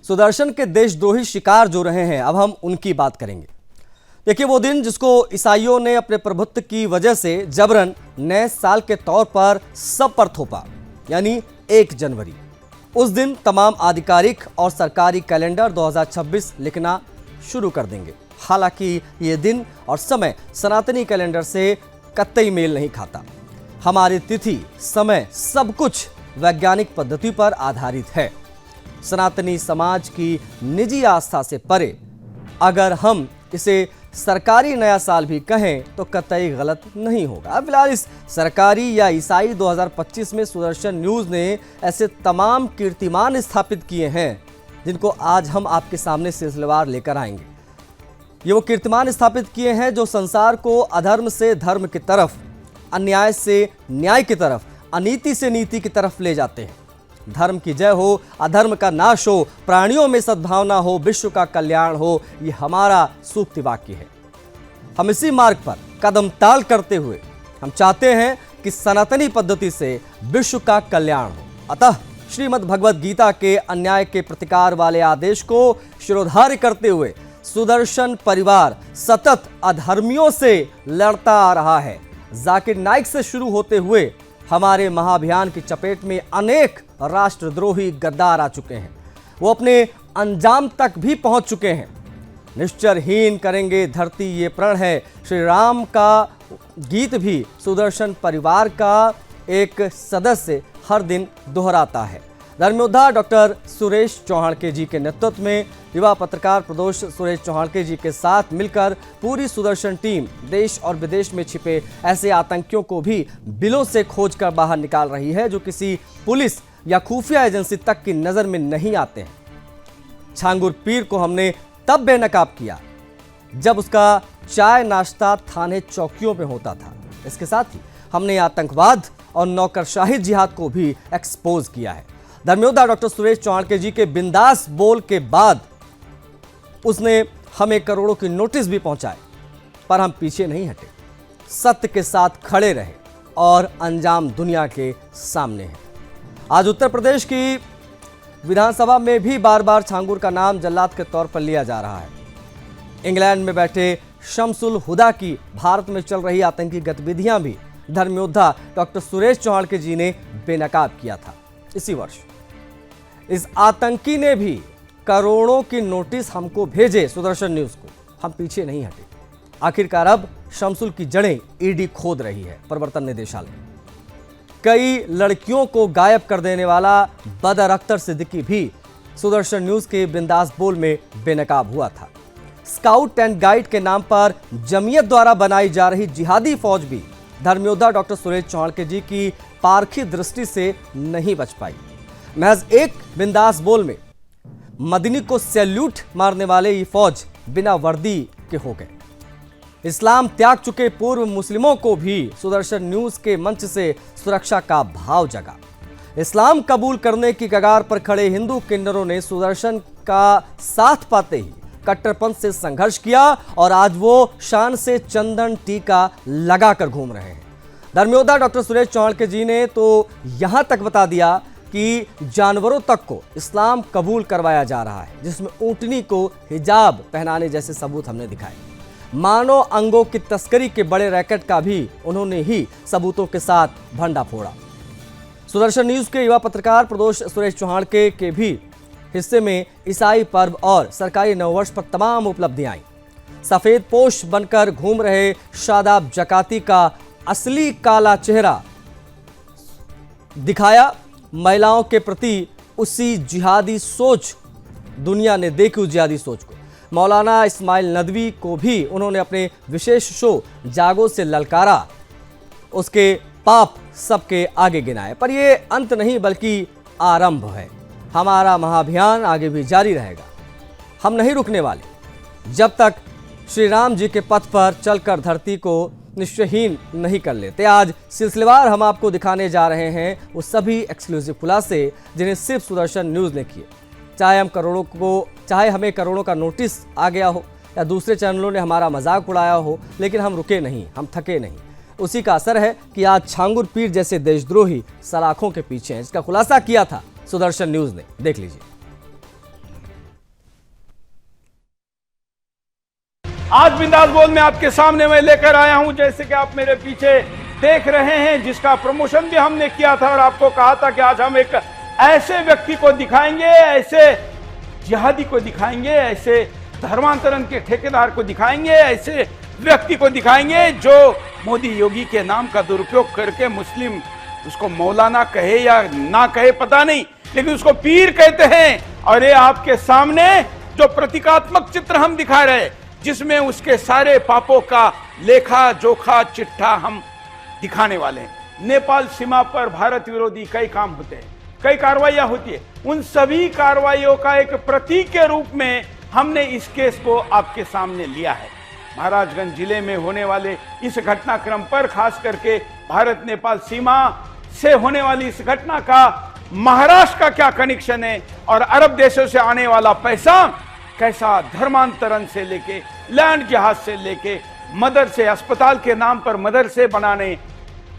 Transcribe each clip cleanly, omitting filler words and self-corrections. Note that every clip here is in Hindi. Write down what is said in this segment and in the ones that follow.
सुदर्शन के देशद्रोही शिकार जो रहे हैं, अब हम उनकी बात करेंगे। देखिए, वो दिन जिसको ईसाइयों ने अपने प्रभुत्व की वजह से जबरन नए साल के तौर पर सब पर थोपा, यानी 1 जनवरी। उस दिन तमाम आधिकारिक और सरकारी कैलेंडर 2026 लिखना शुरू कर देंगे। हालांकि ये दिन और समय सनातनी कैलेंडर से कतई मेल नहीं खाता। हमारी तिथि, समय, सब कुछ वैज्ञानिक पद्धति पर आधारित है। सनातनी समाज की निजी आस्था से परे अगर हम इसे सरकारी नया साल भी कहें तो कतई गलत नहीं होगा। फिलहाल इस सरकारी या ईसाई 2025 में सुदर्शन न्यूज़ ने ऐसे तमाम कीर्तिमान स्थापित किए हैं जिनको आज हम आपके सामने सिलसिलेवार लेकर आएंगे। ये वो कीर्तिमान स्थापित किए हैं जो संसार को अधर्म से धर्म की तरफ, अन्याय से न्याय की तरफ, अनीति से नीति की तरफ ले जाते हैं। धर्म की जय हो, अधर्म का नाश हो, प्राणियों में सद्भावना हो, विश्व का कल्याण हो, ये हमारा सूक्ति वाक्य है। हम इसी मार्ग पर कदम ताल करते हुए हम चाहते हैं कि सनातनी पद्धति से विश्व का कल्याण हो। अतः श्रीमद् भगवद गीता के अन्याय के प्रतिकार वाले आदेश को शिरोधार्य करते हुए सुदर्शन परिवार सतत अधर्मियों से लड़ता आ रहा है। जाकिर नाइक से शुरू होते हुए हमारे महाअभियान की चपेट में अनेक राष्ट्रद्रोही गद्दार आ चुके हैं। वो अपने अंजाम तक भी पहुंच चुके हैं। निश्चरहीन करेंगे धरती ये प्रण है, श्री राम का गीत भी सुदर्शन परिवार का एक सदस्य हर दिन दोहराता है। धर्मयोद्धा डॉक्टर सुरेश चौहाड़के जी के नेतृत्व में युवा पत्रकार प्रदोष सुरेश चौहाड़के जी के साथ मिलकर पूरी सुदर्शन टीम देश और विदेश में छिपे ऐसे आतंकियों को भी बिलों से खोजकर बाहर निकाल रही है जो किसी पुलिस या खुफिया एजेंसी तक की नजर में नहीं आते हैं। छांगुर पीर को हमने तब बेनकाब किया जब उसका चाय नाश्ता थाने चौकियों पे होता था। इसके साथ ही हमने आतंकवाद और नौकरशाही जिहाद को भी एक्सपोज किया है। धर्मयोद्धा डॉक्टर सुरेश चौहाड़के जी के बिंदास बोल के बाद उसने हमें करोड़ों की नोटिस भी पहुंचाए, पर हम पीछे नहीं हटे, सत्य के साथ खड़े रहे और अंजाम दुनिया के सामने है। आज उत्तर प्रदेश की विधानसभा में भी बार बार छांगुर का नाम जल्लाद के तौर पर लिया जा रहा है। इंग्लैंड में बैठे शमसुल हुदा की भारत में चल रही आतंकी गतिविधियां भी धर्मयोद्धा डॉक्टर सुरेश चौहाड़के जी ने बेनकाब किया था। इसी वर्ष इस आतंकी ने भी करोड़ों की नोटिस हमको भेजे सुदर्शन न्यूज को, हम पीछे नहीं हटे। आखिरकार अब शमसुल की जड़ें ईडी खोद रही है। प्रवर्तन निदेशालय कई लड़कियों को गायब कर देने वाला बदर अख्तर सिद्दीकी भी सुदर्शन न्यूज के बिंदास बोल में बेनकाब हुआ था। स्काउट एंड गाइड के नाम पर जमीयत द्वारा बनाई जा रही जिहादी फौज भी धर्मयोद्धा डॉक्टर सुरेश चौहाड़के जी की पारखी दृष्टि से नहीं बच पाई। महज एक बिंदास बोल में मदनी को सैल्यूट मारने वाले ये फौज बिना वर्दी के हो गए। इस्लाम त्याग चुके पूर्व मुस्लिमों को भी सुदर्शन न्यूज के मंच से सुरक्षा का भाव जगा। इस्लाम कबूल करने की कगार पर खड़े हिंदू किन्नरों ने सुदर्शन का साथ पाते ही कट्टरपंथ से संघर्ष किया और आज वो शान से चंदन टीका लगाकर घूम रहे हैं। धर्मयोद्धा डॉक्टर सुरेश चौहाड़के जी ने तो यहां तक बता दिया कि जानवरों तक को इस्लाम कबूल करवाया जा रहा है, जिसमें ऊंटनी को हिजाब पहनाने जैसे सबूत हमने दिखाए। मानव अंगों की तस्करी के बड़े रैकेट का भी उन्होंने ही सबूतों के साथ भंडा फोड़ा। सुदर्शन न्यूज के युवा पत्रकार प्रदोष सुरेश चौहाड़के के भी हिस्से में ईसाई पर्व और सरकारी नववर्ष पर तमाम उपलब्धियां आई। सफेद पोश बनकर घूम रहे शादाब जकाती का असली काला चेहरा दिखाया। महिलाओं के प्रति उसी जिहादी सोच, दुनिया ने देखी उस जिहादी सोच को। मौलाना इस्माइल नदवी को भी उन्होंने अपने विशेष शो जागो से ललकारा, उसके पाप सबके आगे गिनाए। पर यह अंत नहीं बल्कि आरंभ है। हमारा महाअभियान आगे भी जारी रहेगा। हम नहीं रुकने वाले जब तक श्री राम जी के पथ पर चलकर धरती को निश्चयहीन नहीं कर लेते। आज सिलसिलेवार हम आपको दिखाने जा रहे हैं वो सभी एक्सक्लूसिव खुलासे जिन्हें सिर्फ सुदर्शन न्यूज़ ने किए। चाहे हमें करोड़ों का नोटिस आ गया हो या दूसरे चैनलों ने हमारा मजाक उड़ाया हो, लेकिन हम रुके नहीं, हम थके नहीं। उसी का असर है कि आज छांगुर पीर जैसे देशद्रोही सलाखों के पीछे हैं, इसका खुलासा किया था सुदर्शन न्यूज़ ने। देख लीजिए। आज बिंदास बोल में आपके सामने मैं लेकर आया हूं, जैसे कि आप मेरे पीछे देख रहे हैं, जिसका प्रमोशन भी हमने किया था और आपको कहा था कि आज हम एक ऐसे व्यक्ति को दिखाएंगे, ऐसे जिहादी को दिखाएंगे, ऐसे धर्मांतरण के ठेकेदार को दिखाएंगे, ऐसे व्यक्ति को दिखाएंगे जो मोदी योगी के नाम का दुरुपयोग करके मुस्लिम, उसको मौलाना कहे या ना कहे पता नहीं, लेकिन उसको पीर कहते हैं। और ये आपके सामने जो प्रतीकात्मक चित्र हम दिखा रहे हैं, जिसमें उसके सारे पापों का लेखा जोखा चिट्ठा हम दिखाने वाले हैं। नेपाल सीमा पर भारत विरोधी कई काम होते हैं, कई कार्रवाइयां होती है, उन सभी कार्रवाइयों का एक प्रतीक के रूप में हमने इस केस को आपके सामने लिया है। महाराजगंज जिले में होने वाले इस घटनाक्रम पर, खास करके भारत नेपाल सीमा से होने वाली इस घटना का महाराष्ट्र का क्या कनेक्शन है और अरब देशों से आने वाला पैसा कैसा धर्मांतरण से लेके लैंड जहाज से लेके मदरसे, अस्पताल के नाम पर मदरसे बनाने,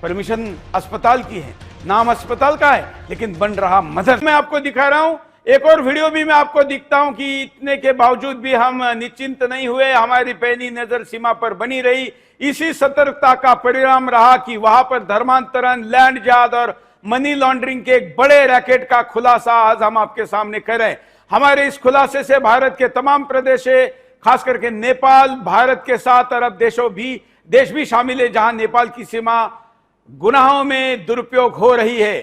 परमिशन अस्पताल की है, नाम अस्पताल का है, लेकिन बन रहा मदरसा। मैं आपको दिखा रहा हूं एक और वीडियो भी, मैं आपको दिखता हूं कि इतने के बावजूद भी हम निश्चिंत नहीं हुए, हमारी पैनी नजर सीमा पर बनी रही। इसी सतर्कता का परिणाम रहा कि वहां पर धर्मांतरण, लैंड जहाज और मनी लॉन्ड्रिंग के एक बड़े रैकेट का खुलासा आज हम आपके सामने कर रहे हैं। हमारे इस खुलासे से भारत के तमाम प्रदेश, खास करके नेपाल, भारत के साथ अरब देश भी शामिल है, जहां नेपाल की सीमा गुनाहों में दुरुपयोग हो रही है।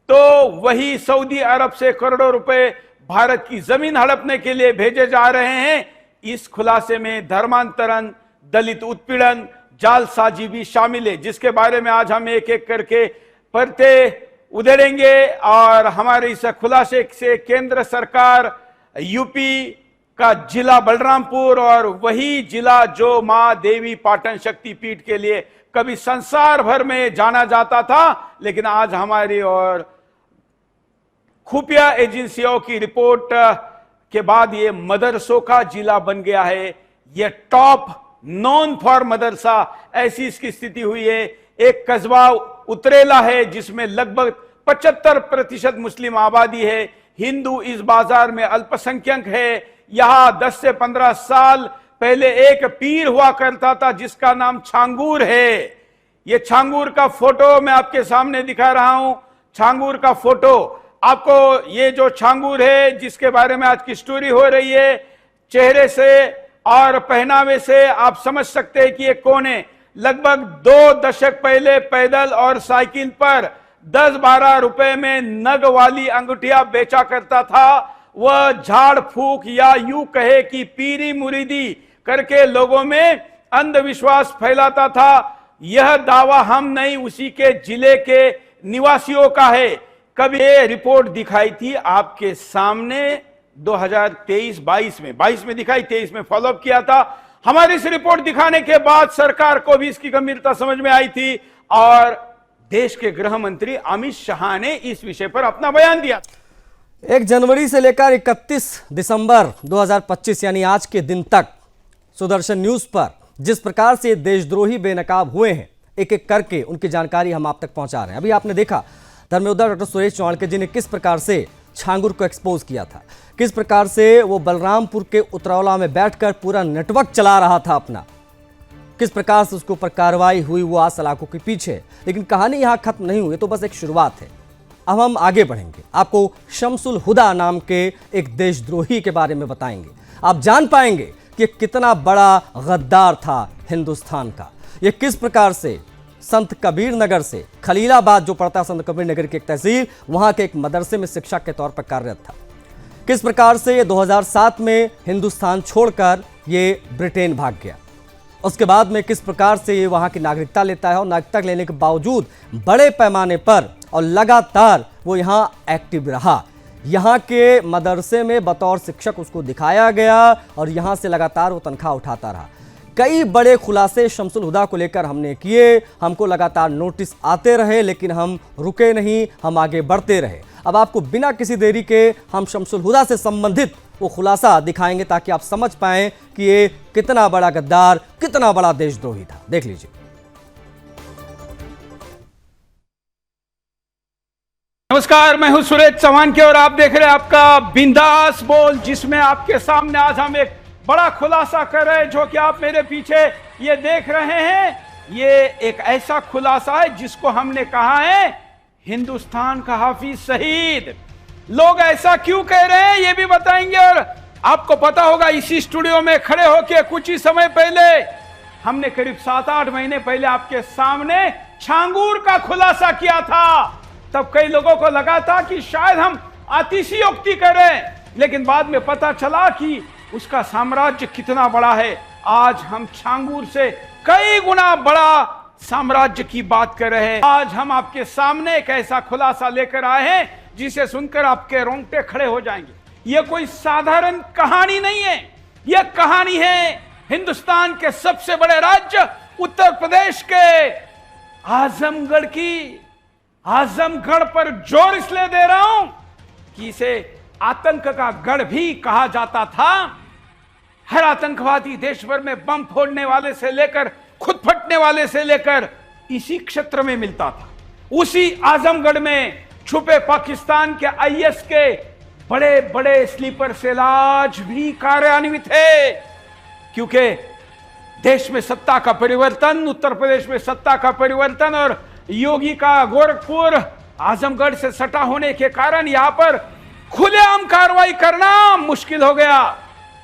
तो वही सऊदी अरब से करोड़ों रुपए भारत की जमीन हड़पने के लिए भेजे जा रहे हैं। इस खुलासे में धर्मांतरण, दलित उत्पीड़न, जालसाजी भी शामिल है, जिसके बारे में आज हम एक एक करके परते उधेड़ेंगे। और हमारे इस खुलासे से केंद्र सरकार, यूपी का जिला बलरामपुर और वही जिला जो मां देवी पाटन शक्तिपीठ के लिए कभी संसार भर में जाना जाता था, लेकिन आज हमारी और खुफिया एजेंसियों की रिपोर्ट के बाद ये मदरसों का जिला बन गया है। ये टॉप नॉन फॉर मदरसा, ऐसी इसकी स्थिति हुई है। एक कस्बा उतरेला है जिसमें लगभग 75% मुस्लिम आबादी है। हिंदू इस बाजार में अल्पसंख्यक है। यहां 10 से 15 साल पहले एक पीर हुआ करता था जिसका नाम छांगूर है। ये छांगूर का फोटो मैं आपके सामने दिखा रहा हूं। छांगूर का फोटो आपको, ये जो छांगूर है जिसके बारे में आज की स्टोरी हो रही है, चेहरे से और पहनावे से आप समझ सकते हैं कि ये कौन है। लगभग 2 दशक पहले पैदल और साइकिल पर 10-12 रुपए में नग वाली अंगूठियां बेचा करता था। वह झाड़ फूक या यूं कहे कि पीरी मुरीदी करके लोगों में अंधविश्वास फैलाता था। यह दावा हम नहीं, उसी के जिले के निवासियों का है। कब ये रिपोर्ट दिखाई थी आपके सामने 2023-22 में, 22 में दिखाई, 23 में फॉलोअप किया था। हमारी इस रिपोर्ट दिखाने के बाद सरकार को भी इसकी गंभीरता समझ में आई थी और देश के गृह मंत्री अमित शाह ने इस विषय पर अपना बयान दिया। 1 जनवरी से लेकर 31 दिसंबर 2025 यानी आज के दिन तक सुदर्शन न्यूज पर जिस प्रकार से देशद्रोही बेनकाब हुए हैं, एक एक करके उनकी जानकारी हम आप तक पहुंचा रहे हैं। अभी आपने देखा धर्मेंद्र डॉक्टर सुरेश चौहान जी ने किस प्रकार से छांगुर को एक्सपोज किया था, किस प्रकार से वो बलरामपुर के उतरौला में बैठकर पूरा नेटवर्क चला रहा था अपना, किस प्रकार से उसके ऊपर कार्रवाई हुई वो आज सलाखों के पीछे। लेकिन कहानी यहाँ खत्म नहीं हुई, तो बस एक शुरुआत है। अब हम आगे बढ़ेंगे, आपको शमसुल हुदा नाम के एक देशद्रोही के बारे में बताएंगे। आप जान पाएंगे कि कितना बड़ा गद्दार था हिंदुस्तान का। ये किस प्रकार से संत कबीर नगर से, खलीलाबाद जो पड़ता है संत कबीर नगर की एक तहसील, वहां के एक मदरसे में शिक्षक के तौर पर कार्यरत था। किस प्रकार से ये 2007 में हिंदुस्तान छोड़कर ये ब्रिटेन भाग गया। उसके बाद में किस प्रकार से ये वहां की नागरिकता लेता है और नागरिकता लेने के बावजूद बड़े पैमाने पर और लगातार वो यहाँ एक्टिव रहा। यहाँ के मदरसे में बतौर शिक्षक उसको दिखाया गया और यहाँ से लगातार वो तनख्वाह उठाता रहा। कई बड़े खुलासे शमसुल हुदा को लेकर हमने किए, हमको लगातार नोटिस आते रहे, लेकिन हम रुके नहीं, हम आगे बढ़ते रहे। अब आपको बिना किसी देरी के हम शमसुल हुदा से संबंधित वो खुलासा दिखाएंगे ताकि आप समझ पाएं कि ये कितना बड़ा गद्दार, कितना बड़ा देशद्रोही था। देख लीजिए। नमस्कार, मैं हूं सुरेश चौहान के और आप देख रहे हैं आपका बिंदास बोल, जिसमें आपके सामने आज हम एक बड़ा खुलासा कर रहे हैं। जो कि आप मेरे पीछे ये देख रहे हैं, ये एक ऐसा खुलासा है जिसको हमने कहा है हिंदुस्तान का हाफिज शहीद। लोग ऐसा क्यों कह रहे हैं ये भी बताएंगे। और आपको पता होगा, इसी स्टूडियो में खड़े होकर कुछ ही समय पहले हमने करीब 7-8 महीने पहले आपके सामने छांगूर का खुलासा किया था। तब कई लोगों को लगा था कि शायद हम अतिशयोक्ति करें, लेकिन बाद में पता चला कि उसका साम्राज्य कितना बड़ा है। आज हम छांगूर से कई गुना बड़ा साम्राज्य की बात कर रहे हैं। आज हम आपके सामने एक ऐसा खुलासा लेकर आए हैं जिसे सुनकर आपके रोंगटे खड़े हो जाएंगे। यह कोई साधारण कहानी नहीं है, यह कहानी है हिंदुस्तान के सबसे बड़े राज्य उत्तर प्रदेश के आजमगढ़ की। आजमगढ़ पर जोर इसलिए दे रहा हूं कि इसे आतंक का गढ़ भी कहा जाता था। हर आतंकवादी देश भर में बम फोड़ने वाले से लेकर खुद फटने वाले से लेकर इसी क्षेत्र में मिलता था। उसी आजमगढ़ में छुपे पाकिस्तान के आईएस के बड़े बड़े स्लीपर सेल आज भी कार्यान्वित है। क्योंकि देश में सत्ता का परिवर्तन, उत्तर प्रदेश में सत्ता का परिवर्तन और योगी का गोरखपुर आजमगढ़ से सटा होने के कारण यहां पर खुलेआम कार्रवाई करना मुश्किल हो गया।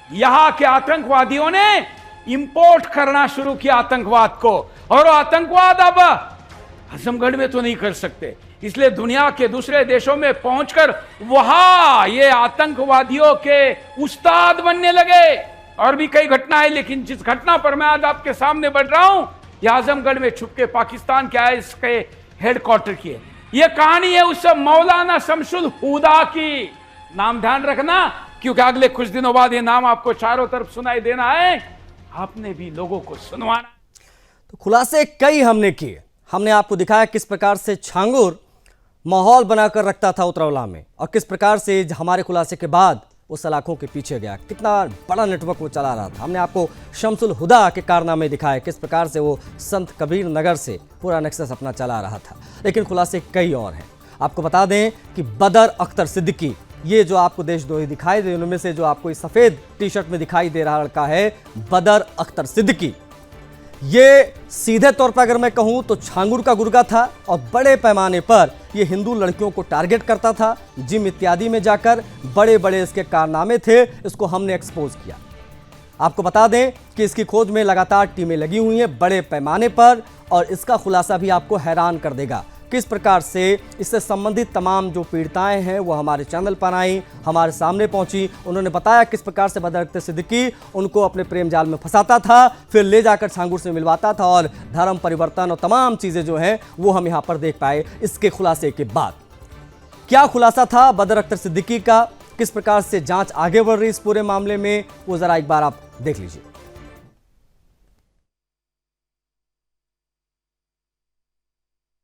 यहां के आतंकवादियों ने इंपोर्ट करना शुरू किया आतंकवाद को, और आतंकवाद अब आजमगढ़ में तो नहीं कर सकते, इसलिए दुनिया के दूसरे देशों में पहुंचकर वहां ये आतंकवादियों के उस्ताद बनने लगे। और भी कई घटनाएं, लेकिन जिस घटना पर मैं आज आपके सामने बढ़ रहा हूं, यह आजमगढ़ में छुप के पाकिस्तान के आईएस के हेडक्वार्टर की है। यह कहानी है उस मौलाना शमसुल हुदा की। नाम ध्यान रखना, क्योंकि अगले कुछ दिनों बाद ये नाम आपको चारों तरफ सुनाई देना है। आपने भी लोगों को सुनवाना। तो खुलासे कई हमने किए, हमने आपको दिखाया किस प्रकार से छांगूर माहौल बनाकर रखता था उतरौला में, और किस प्रकार से हमारे खुलासे के बाद वो सलाखों के पीछे गया, कितना बड़ा नेटवर्क वो चला रहा था। हमने आपको शमसुल हुदा के कारनामे दिखाए, किस प्रकार से वो संत कबीर नगर से पूरा नेक्सस अपना चला रहा था। लेकिन खुलासे कई और हैं। आपको बता दें कि बदर अख्तर सिद्दीकी, ये जो आपको देशद्रोही दिखाई दे, उनमें से जो आपको इस सफ़ेद टी शर्ट में दिखाई दे रहा लड़का है बदर अख्तर सिद्दीकी, ये सीधे तौर पर अगर मैं कहूं तो छांगूर का गुर्गा था, और बड़े पैमाने पर ये हिंदू लड़कियों को टारगेट करता था। जिम इत्यादि में जाकर बड़े बड़े इसके कारनामे थे, इसको हमने एक्सपोज किया। आपको बता दें कि इसकी खोज में लगातार टीमें लगी हुई हैं बड़े पैमाने पर, और इसका खुलासा भी आपको हैरान कर देगा। किस प्रकार से इससे संबंधित तमाम जो पीड़िताएं हैं वो हमारे चैनल पर आई, हमारे सामने पहुंची। उन्होंने बताया किस प्रकार से बदर अख्तर सिद्दीकी उनको अपने प्रेम जाल में फंसाता था, फिर ले जाकर छांगूर से मिलवाता था, और धर्म परिवर्तन और तमाम चीज़ें जो हैं वो हम यहाँ पर देख पाए। इसके खुलासे के बाद क्या खुलासा था बदर अख्तर सिद्दीकी का, किस प्रकार से जांच आगे बढ़ रही इस पूरे मामले में, वो जरा एक बार आप देख लीजिए।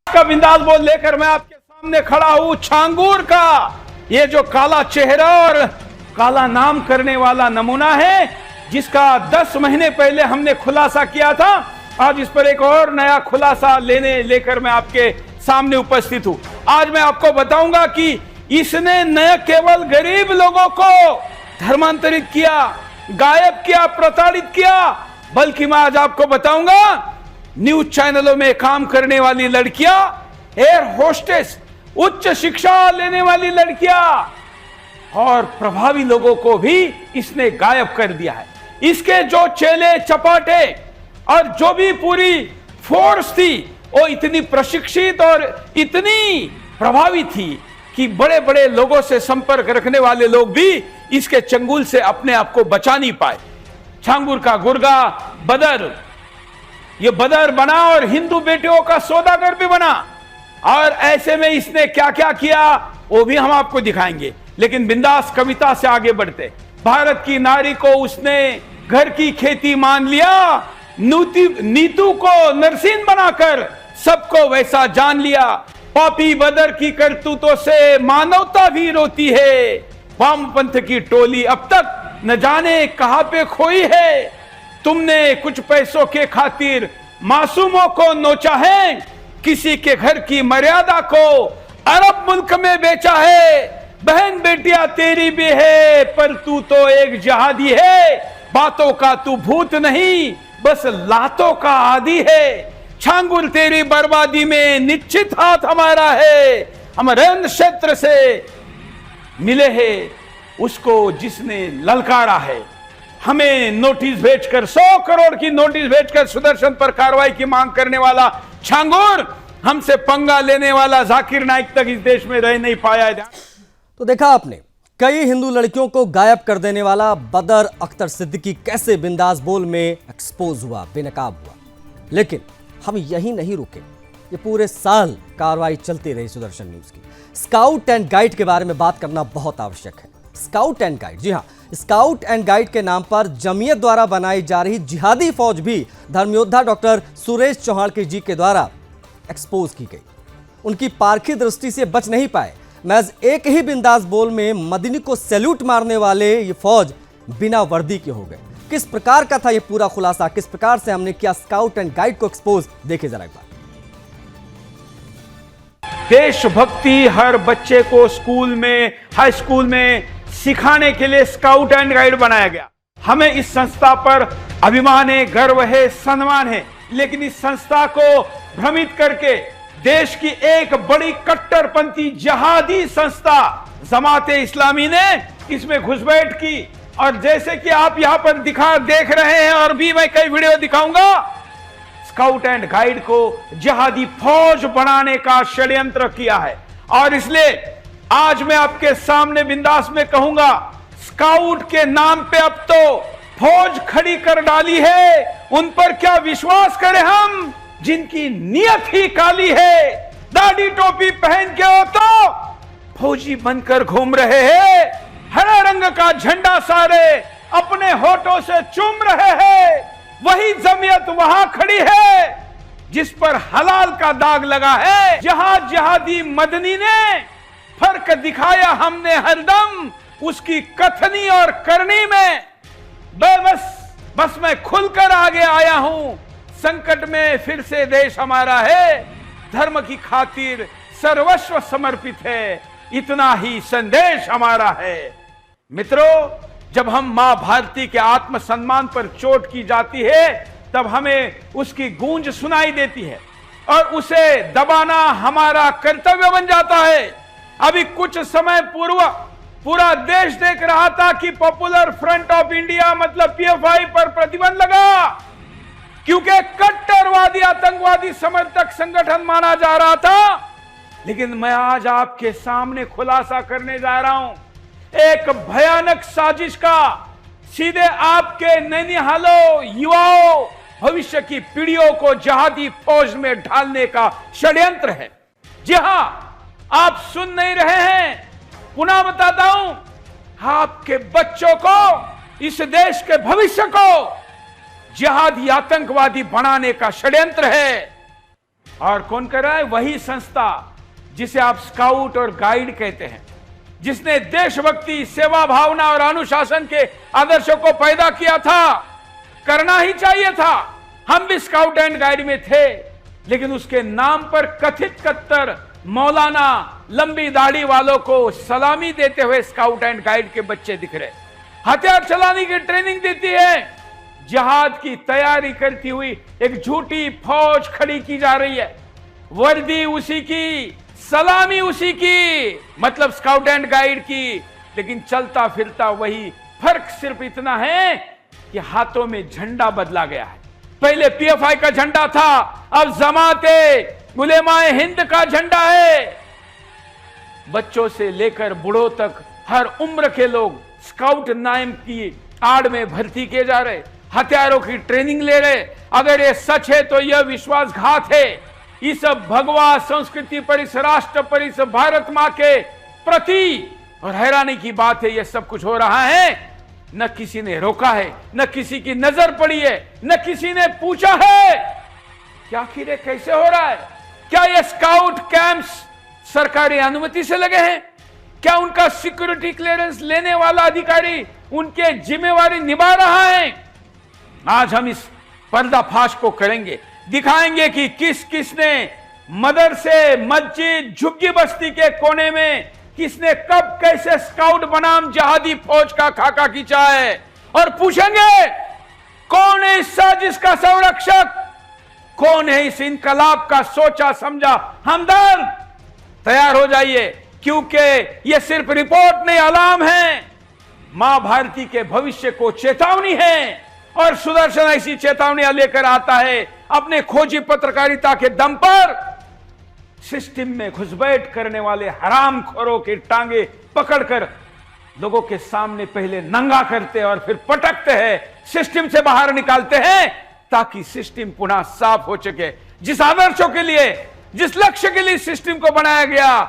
का बिंदास बोल लेकर मैं आपके सामने खड़ा हूं। छांगूर का ये जो काला चेहरा और काला नाम करने वाला नमूना है, जिसका 10 महीने पहले हमने खुलासा किया था, आज इस पर एक और नया खुलासा लेकर मैं आपके सामने उपस्थित हूं। आज मैं आपको बताऊंगा कि इसने न केवल गरीब लोगों को धर्मांतरित किया, गायब किया, प्रताड़ित किया, बल्कि मैं आज आपको बताऊंगा न्यूज चैनलों में काम करने वाली लड़कियां, एयर होस्टेस, उच्च शिक्षा लेने वाली लड़कियां और प्रभावी लोगों को भी इसने गायब कर दिया है। इसके जो चेले चपाटे और जो भी पूरी फोर्स थी वो इतनी प्रशिक्षित और इतनी प्रभावी थी कि बड़े बड़े लोगों से संपर्क रखने वाले लोग भी इसके चंगुल से अपने आप को बचा नहीं पाए। छांगूर का गुर्गा बदर, ये बदर बना और हिंदू बेटियों का सौदागर भी बना, और ऐसे में इसने क्या क्या किया वो भी हम आपको दिखाएंगे। लेकिन बिंदास कविता से आगे बढ़ते, भारत की नारी को उसने घर की खेती मान लिया, नीतू को नरसिंह बनाकर सबको वैसा जान लिया। पापी बदर की करतूतों से मानवता भी रोती है, वामपंथ की टोली अब तक न जाने कहां पे खोई है। तुमने कुछ पैसों के खातिर मासूमों को नोचा है, किसी के घर की मर्यादा को अरब मुल्क में बेचा है। बहन बेटियां तेरी भी है, पर तू तो एक जहादी है। बातों का तू भूत नहीं, बस लातों का आदि है। छांगुल तेरी बर्बादी में निश्चित हाथ हमारा है। हम रण क्षेत्र से मिले हैं उसको जिसने ललकारा है। हमें नोटिस भेजकर 100 करोड़ की नोटिस भेजकर सुदर्शन पर कार्रवाई की मांग करने वाला छांगुर, हमसे पंगा लेने वाला जाकिर नाइक तक इस देश में रह नहीं पाया है। तो देखा आपने, कई हिंदू लड़कियों को गायब कर देने वाला बदर अख्तर सिद्दीकी कैसे बिंदास बोल में एक्सपोज हुआ, बेनकाब हुआ। लेकिन हम यही नहीं रुके, ये पूरे साल कार्रवाई चलती रही सुदर्शन न्यूज की। स्काउट एंड गाइड के बारे में बात करना बहुत आवश्यक है। स्काउट एंड गाइड, जी हाँ, स्काउट एंड गाइड के नाम पर जमीयत द्वारा बनाई जा रही जिहादी फौज भी धर्मयोद्धा डॉक्टर सुरेश चौहान जी के द्वारा एक्सपोज की गई। उनकी पारखी दृष्टि से बच नहीं पाए। महज एक ही बिंदास बोल में मदनी को सैल्यूट मारने वाले ये फौज बिना वर्दी के हो गए। किस प्रकार का था ये पूरा खुलासा, किस प्रकार से हमने किया स्काउट एंड गाइड को एक्सपोज, देखिए जरा एक बार। देशभक्ति हर बच्चे को स्कूल में, हाई स्कूल में सिखाने के लिए स्काउट एंड गाइड बनाया गया। हमें इस संस्था पर अभिमान है, गर्व है, सम्मान है। लेकिन इस संस्था को भ्रमित करके देश की एक बड़ी कट्टरपंथी जिहादी संस्था जमाते इस्लामी ने इसमें घुसपैठ की। और जैसे कि आप यहां पर देख रहे हैं, और भी मैं कई वीडियो दिखाऊंगा, स्काउट एंड गाइड को जिहादी फौज बनाने का षड्यंत्र किया है। और इसलिए आज मैं आपके सामने बिंदास में कहूंगा, स्काउट के नाम पे अब तो फौज खड़ी कर डाली है। उन पर क्या विश्वास करें हम, जिनकी नियत ही काली है। दाढ़ी टोपी पहन के वो तो फौजी बनकर घूम रहे हैं। हरे रंग का झंडा सारे अपने होठों से चूम रहे हैं। वही जमीयत वहां खड़ी है जिस पर हलाल का दाग लगा है। जहां जिहादी मदनी ने फर्क दिखाया हमने हरदम उसकी कथनी और करनी में। बस मैं खुलकर आगे आया हूं। संकट में फिर से देश हमारा है, धर्म की खातिर सर्वस्व समर्पित है, इतना ही संदेश हमारा है। मित्रों, जब हम मां भारती के आत्मसम्मान पर चोट की जाती है, तब हमें उसकी गूंज सुनाई देती है और उसे दबाना हमारा कर्तव्य बन जाता है। अभी कुछ समय पूर्व पूरा देश देख रहा था कि पॉपुलर फ्रंट ऑफ इंडिया मतलब पीएफआई पर प्रतिबंध लगा, क्योंकि कट्टरवादी आतंकवादी समर्थक संगठन माना जा रहा था। लेकिन मैं आज आपके सामने खुलासा करने जा रहा हूं एक भयानक साजिश का, सीधे आपके नैनीहालों युवाओं, भविष्य की पीढ़ियों को जिहादी फौज में ढालने का षड्यंत्र है। जी हां, आप सुन नहीं रहे हैं, पुनः बताता हूं, आपके बच्चों को, इस देश के भविष्य को जिहादी आतंकवादी बनाने का षड्यंत्र है। और कौन कर रहा है? वही संस्था जिसे आप स्काउट और गाइड कहते हैं, जिसने देशभक्ति, सेवा भावना और अनुशासन के आदर्शों को पैदा किया था। करना ही चाहिए था, हम भी स्काउट एंड गाइड में थे। लेकिन उसके नाम पर कथित कट्टर मौलाना लंबी दाढ़ी वालों को सलामी देते हुए स्काउट एंड गाइड के बच्चे दिख रहे। हथियार चलाने की ट्रेनिंग देती है, जिहाद की तैयारी करती हुई एक झूठी फौज खड़ी की जा रही है। वर्दी उसी की, सलामी उसी की, मतलब स्काउट एंड गाइड की, लेकिन चलता फिरता वही। फर्क सिर्फ इतना है कि हाथों में झंडा बदला गया है। पहले पीएफआई का झंडा था, अब जमाते उलेमाए हिंद का झंडा है। बच्चों से लेकर बूढ़ों तक हर उम्र के लोग स्काउट नाम की आड़ में भर्ती किए जा रहे, हथियारों की ट्रेनिंग ले रहे। अगर ये सच है तो यह विश्वासघात है। इस भगवा संस्कृति पर, इस राष्ट्र पर, इस भारत मां के प्रति, और हैरानी की बात है, यह सब कुछ हो रहा है, न किसी ने रोका है, न किसी की नजर पड़ी है, न किसी ने पूछा है कि आखिर ये कैसे हो रहा है। क्या ये स्काउट कैंप्स सरकारी अनुमति से लगे हैं? क्या उनका सिक्योरिटी क्लियरेंस लेने वाला अधिकारी उनके जिम्मेवारी निभा रहा है? आज हम इस पर्दाफाश को करेंगे, दिखाएंगे कि किस किसने मदरसे, मस्जिद, झुग्गी बस्ती के कोने में किसने कब कैसे स्काउट बनाम जिहादी फौज का खाका खींचा है। और पूछेंगे कौन है इस साजिश का संरक्षक, कौन है इस इनकलाब का सोचा समझा हमदर्द। तैयार हो जाइए, क्योंकि यह सिर्फ रिपोर्ट नहीं, अलार्म है, मां भारती के भविष्य को चेतावनी है। और सुदर्शन ऐसी चेतावनियां लेकर आता है अपने खोजी पत्रकारिता के दम पर। सिस्टम में घुसपैठ करने वाले हरामखोरों की टांगे पकड़कर लोगों के सामने पहले नंगा करते और फिर पटकते हैं, सिस्टम से बाहर निकालते हैं, ताकि सिस्टम पुनः साफ हो सके। जिस आदर्शों के लिए, जिस लक्ष्य के लिए सिस्टम को बनाया गया,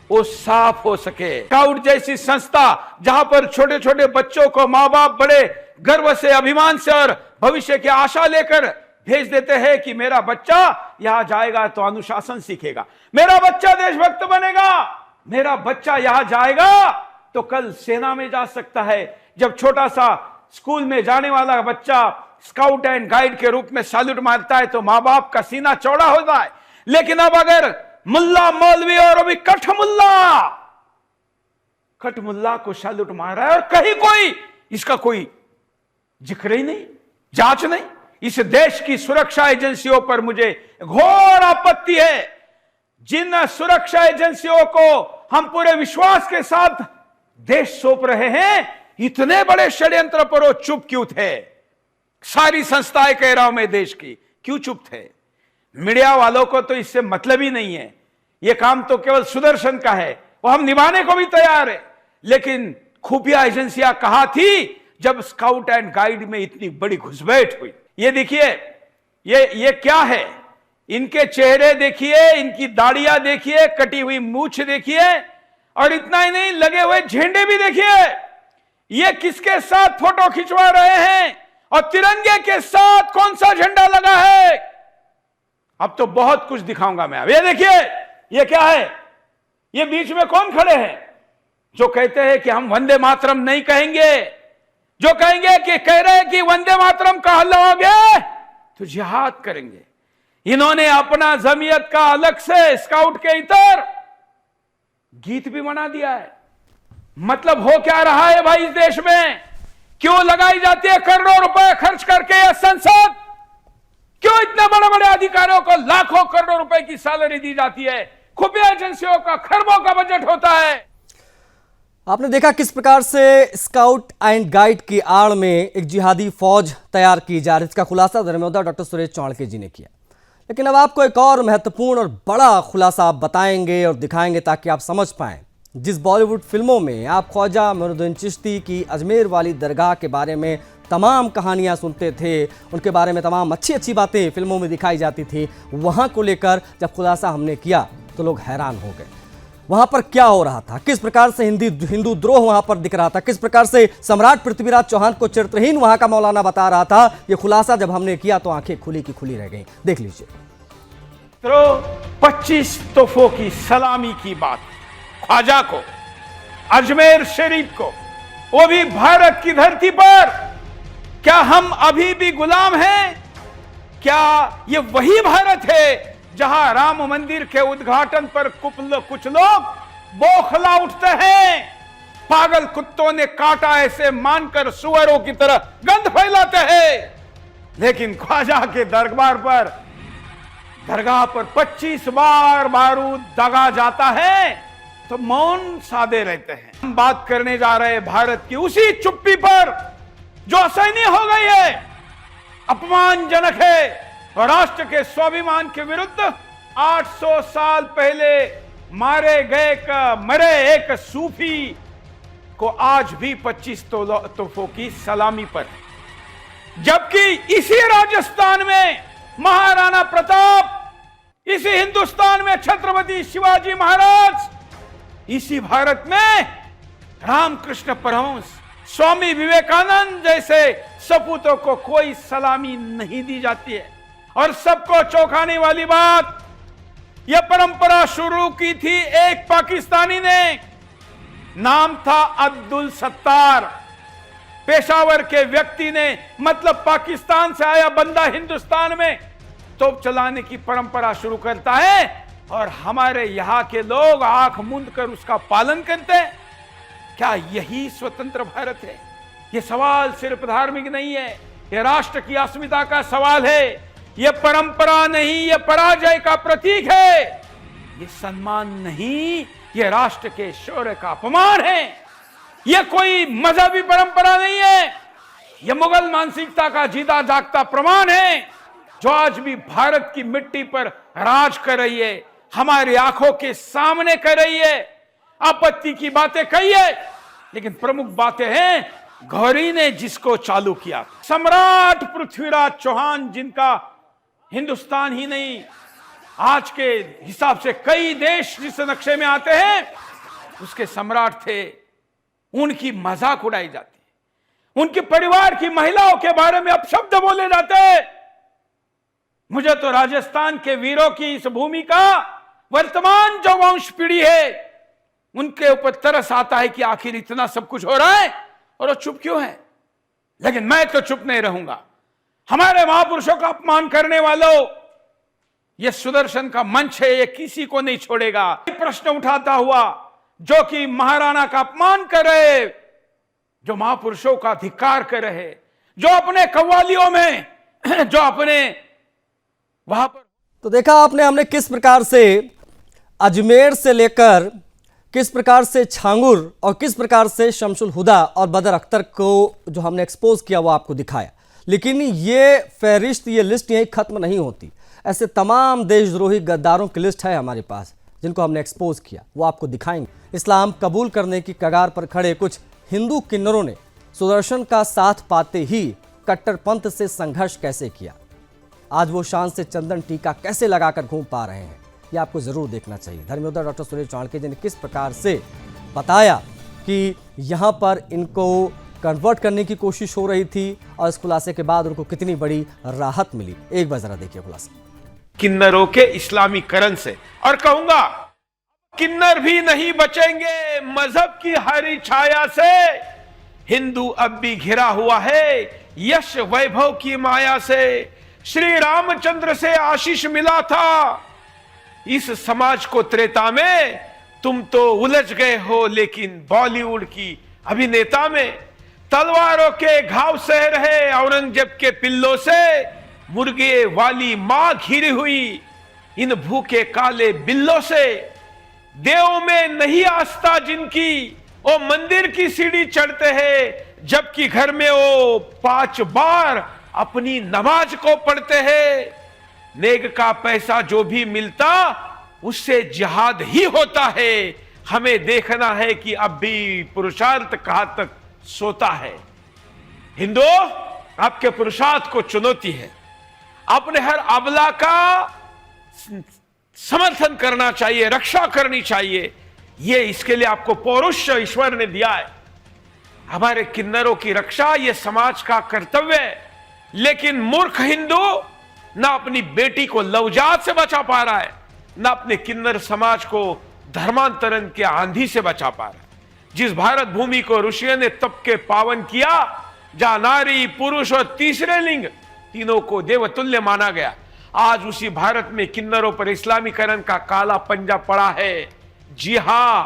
वो साफ हो सके। स्काउट जैसी संस्था जहां पर छोटे छोटे बच्चों को मां बाप बड़े गर्व से, अभिमान से और भविष्य की आशा लेकर भेज देते हैं कि मेरा बच्चा यहां जाएगा तो अनुशासन सीखेगा, मेरा बच्चा देशभक्त बनेगा, मेरा बच्चा यहां जाएगा तो कल सेना में जा सकता है। जब छोटा सा स्कूल में जाने वाला बच्चा स्काउट एंड गाइड के रूप में सैल्यूट मारता है तो मां बाप का सीना चौड़ा होता है। लेकिन अब अगर मुल्ला मौलवी और अभी कठमुल्ला को सैल्यूट मार रहा है और कहीं कोई इसका कोई जिक्र ही नहीं, जांच नहीं, इस देश की सुरक्षा एजेंसियों पर मुझे घोर आपत्ति है। जिन सुरक्षा एजेंसियों को हम पूरे विश्वास के साथ देश सौंप रहे हैं, इतने बड़े षड्यंत्र पर वो चुप क्यों थे? सारी संस्थाएं कह रहा हूं मैं देश की, क्यों चुप थे? मीडिया वालों को तो इससे मतलब ही नहीं है, यह काम तो केवल सुदर्शन का है, वो हम निभाने को भी तैयार है। लेकिन खुफिया एजेंसियां कहां थी जब स्काउट एंड गाइड में इतनी बड़ी घुसपैठ हुई? ये देखिए, ये क्या है? इनके चेहरे देखिए, इनकी दाढ़ियां देखिए, कटी हुई मूछ देखिए, और इतना ही नहीं, लगे हुए झंडे भी देखिए। ये किसके साथ फोटो खिंचवा रहे हैं और तिरंगे के साथ कौन सा झंडा लगा है? अब तो बहुत कुछ दिखाऊंगा मैं। अब ये देखिए, ये क्या है? ये बीच में कौन खड़े हैं जो कहते हैं कि हम वंदे मातरम नहीं कहेंगे, जो कहेंगे कि कह रहे हैं कि वंदे मातरम कहा लोगे तो जिहाद करेंगे। इन्होंने अपना जमीयत का अलग से स्काउट के इतर गीत भी बना दिया है। मतलब हो क्या रहा है भाई इस देश में? क्यों लगाई जाती है करोड़ों रुपए खर्च करके यह संसद? क्यों इतने बड़े बड़े अधिकारियों को लाखों करोड़ों रुपए की सैलरी दी जाती है? खुफिया एजेंसियों का खरबों का बजट होता है। आपने देखा किस प्रकार से स्काउट एंड गाइड की आड़ में एक जिहादी फौज तैयार की जा रही है। इसका खुलासा धर्मेंद्र डॉक्टर सुरेश चौड़के जी ने किया। लेकिन अब आपको एक और महत्वपूर्ण और बड़ा खुलासा आप बताएंगे और दिखाएंगे ताकि आप समझ पाएं। जिस बॉलीवुड फिल्मों में आप ख्वाजा मोइनुद्दीन चिश्ती की अजमेर वाली दरगाह के बारे में तमाम कहानियां सुनते थे, उनके बारे में तमाम अच्छी अच्छी बातें फिल्मों में दिखाई जाती थी, वहां को लेकर जब खुलासा हमने किया तो लोग हैरान हो गए। वहां पर क्या हो रहा था, किस प्रकार से हिंदू द्रोह वहां पर दिख रहा था, किस प्रकार से सम्राट पृथ्वीराज चौहान को चरित्रहीन वहां का मौलाना बता रहा था, ये खुलासा जब हमने किया तो आंखें खुली की खुली रह गई। देख लीजिए। 25 तोहफों की सलामी की बात ख्वाजा को, अजमेर शरीफ को, वो भी भारत की धरती पर। क्या हम अभी भी गुलाम हैं? क्या ये वही भारत है जहां राम मंदिर के उद्घाटन पर कुछ लोग बौखला उठते हैं, पागल कुत्तों ने काटा ऐसे मानकर सुअरों की तरह गंध फैलाते हैं, लेकिन ख्वाजा के दरगाह पर 25 बार बारूद दागा जाता है तो मौन साधे रहते हैं। हम बात करने जा रहे हैं भारत की उसी चुप्पी पर जो असहनीय हो गई है, अपमानजनक है और राष्ट्र के स्वाभिमान के विरुद्ध 800 साल पहले मरे एक सूफी को आज भी 25 तोहफों की सलामी पर है। जबकि इसी राजस्थान में महाराणा प्रताप, इसी हिंदुस्तान में छत्रपति शिवाजी महाराज, इसी भारत में रामकृष्ण परमहंस, स्वामी विवेकानंद जैसे सपूतों को कोई सलामी नहीं दी जाती है। और सबको चौंकाने वाली बात, यह परंपरा शुरू की थी एक पाकिस्तानी ने, नाम था अब्दुल सत्तार। पेशावर के व्यक्ति ने, मतलब पाकिस्तान से आया बंदा हिंदुस्तान में तोप चलाने की परंपरा शुरू करता है और हमारे यहां के लोग आंख मूंद कर उसका पालन करते हैं। क्या यही स्वतंत्र भारत है? ये सवाल सिर्फ धार्मिक नहीं है, ये राष्ट्र की अस्मिता का सवाल है। ये परंपरा नहीं, ये पराजय का प्रतीक है। ये सम्मान नहीं, ये राष्ट्र के शौर्य का अपमान है। ये कोई मजहबी परंपरा नहीं है, ये मुगल मानसिकता का जीता जागता प्रमाण है, जो आज भी भारत की मिट्टी पर राज कर रही है, हमारी आंखों के सामने कर रही है। आपत्ति की बातें कही है, लेकिन प्रमुख बातें हैं गौरी ने जिसको चालू किया। सम्राट पृथ्वीराज चौहान, जिनका हिंदुस्तान ही नहीं आज के हिसाब से कई देश जिस नक्शे में आते हैं उसके सम्राट थे, उनकी मजाक उड़ाई जाती है, उनके परिवार की महिलाओं के बारे में अपशब्द बोले जाते हैं। मुझे तो राजस्थान के वीरों की इस भूमि का वर्तमान जो वंश पीढ़ी है उनके ऊपर तरस आता है कि आखिर इतना सब कुछ हो रहा है और वो चुप क्यों है। लेकिन मैं तो चुप नहीं रहूंगा। हमारे महापुरुषों का अपमान करने वालों, यह सुदर्शन का मंच है, ये किसी को नहीं छोड़ेगा। प्रश्न उठाता हुआ जो कि महाराणा का अपमान कर रहे, जो महापुरुषों का धिक्कार कर रहे, जो अपने कव्वालियों में जो अपने वहां पर। तो देखा आपने हमने किस प्रकार से अजमेर से लेकर किस प्रकार से छांगुर और किस प्रकार से शमसुल हुदा और बदर अख्तर को जो हमने एक्सपोज किया वो आपको दिखाया। लेकिन ये फहरिस्त, ये लिस्ट यहीं खत्म नहीं होती। ऐसे तमाम देशद्रोही गद्दारों की लिस्ट है हमारे पास जिनको हमने एक्सपोज किया, वो आपको दिखाएंगे। इस्लाम कबूल करने की कगार पर खड़े कुछ हिंदू किन्नरों ने सुदर्शन का साथ पाते ही कट्टरपंथ से संघर्ष कैसे किया, आज वो शान से चंदन टीका कैसे लगाकर घूम पा रहे हैं, ये आपको जरूर देखना चाहिए। धर्मयोद्धा डॉक्टर सुरेश चाणक्य जी ने किस प्रकार से बताया कि यहाँ पर इनको कन्वर्ट करने की कोशिश हो रही थी और इस खुलासे के बाद उनको कितनी बड़ी राहत मिली। एक बार जरा देखिए खुलासा। किन्नरों के इस्लामीकरण से, और कहूंगा किन्नर भी नहीं बचेंगे मजहब की हरी छाया से। हिंदू अब भी घिरा हुआ है यश वैभव की माया से। श्री रामचंद्र से आशीष मिला था, इस समाज को त्रेता में तुम तो उलझ गए हो, लेकिन बॉलीवुड की अभिनेता में तलवारों के घाव सह रहे औरंगजेब के पिल्लों से मुर्गे वाली मां घिरी हुई इन भूखे काले बिल्लों से। देव में नहीं आस्था जिनकी, वो मंदिर की सीढ़ी चढ़ते हैं, जबकि घर में वो 5 बार अपनी नमाज को पढ़ते हैं। नेक का पैसा जो भी मिलता उससे जिहाद ही होता है। हमें देखना है कि अब भी पुरुषार्थ कहां तक सोता है। हिंदू, आपके पुरुषार्थ को चुनौती है। आपने हर अबला का समर्थन करना चाहिए, रक्षा करनी चाहिए। ये इसके लिए आपको पौरुष ईश्वर ने दिया है। हमारे किन्नरों की रक्षा ये समाज का कर्तव्य है। लेकिन मूर्ख हिंदू ना अपनी बेटी को लवजात से बचा पा रहा है, ना अपने किन्नर समाज को धर्मांतरण के आंधी से बचा पा रहा है। जिस भारत भूमि को ऋषियों ने तप के पावन किया, जहां नारी, पुरुष और तीसरे लिंग तीनों को देवतुल्य माना गया, आज उसी भारत में किन्नरों पर इस्लामीकरण का काला पंजा पड़ा है। जी हां,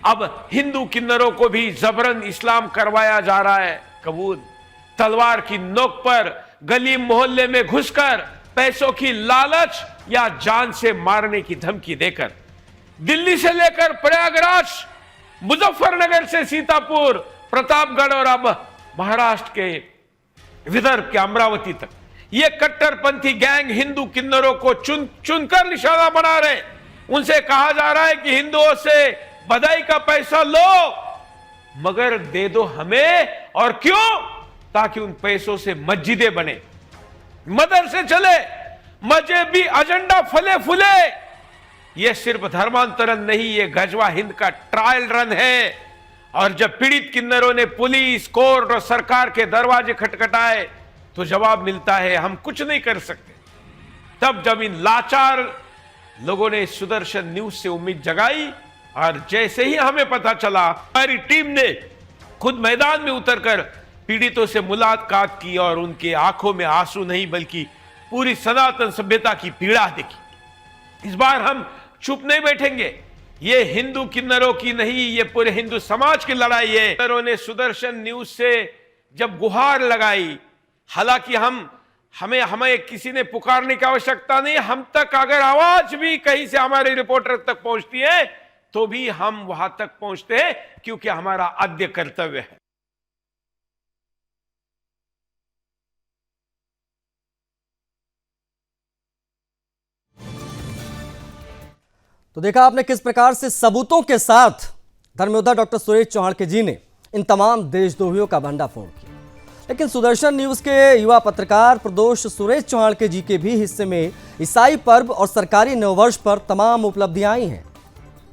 अब हिंदू किन्नरों को भी जबरन इस्लाम करवाया जा रहा है कबूल। तलवार की नोक पर गली मोहल्ले में घुसकर पैसों की लालच या जान से मारने की धमकी देकर, दिल्ली से लेकर प्रयागराज, मुजफ्फरनगर से सीतापुर, प्रतापगढ़ और अब महाराष्ट्र के विदर्भ के अमरावती तक ये कट्टरपंथी गैंग हिंदू किन्नरों को चुनकर निशाना बना रहे। उनसे कहा जा रहा है कि हिंदुओं से बधाई का पैसा लो, मगर दे दो हमें। और क्यों? ताकि उन पैसों से मस्जिदें बने, मदरसे चले, मजहबी एजेंडा फले फूले। यह सिर्फ धर्मांतरण नहीं, ये गजवा हिंद का ट्रायल रन है। और जब पीड़ित किन्नरों ने पुलिस, कोर्ट और सरकार के दरवाजे खटखटाए तो जवाब मिलता है हम कुछ नहीं कर सकते। तब जब इन लाचार लोगों ने सुदर्शन न्यूज से उम्मीद जगाई, और जैसे ही हमें पता चला, हमारी टीम ने खुद मैदान में उतरकर पीड़ितों से मुलाकात की और उनके आंखों में आंसू नहीं बल्कि पूरी सनातन सभ्यता की पीड़ा देखी। इस बार हम चुप नहीं बैठेंगे। ये हिंदू किन्नरों की नहीं, ये पूरे हिंदू समाज की लड़ाई है। किन्नरों ने सुदर्शन न्यूज से जब गुहार लगाई, हालांकि हमें किसी ने पुकारने की आवश्यकता नहीं, हम तक अगर आवाज भी कहीं से हमारे रिपोर्टर तक पहुंचती है तो भी हम वहां तक पहुंचते हैं, क्योंकि हमारा आद्य कर्तव्य है। तो देखा आपने किस प्रकार से सबूतों के साथ धर्मयोद्धा डॉक्टर सुरेश चौहान जी ने इन तमाम देशद्रोहियों का भंडाफोड़ किया। लेकिन सुदर्शन न्यूज के युवा पत्रकार प्रदोष सुरेश चौहान जी के भी हिस्से में ईसाई पर्व और सरकारी नववर्ष पर तमाम उपलब्धियां आई हैं।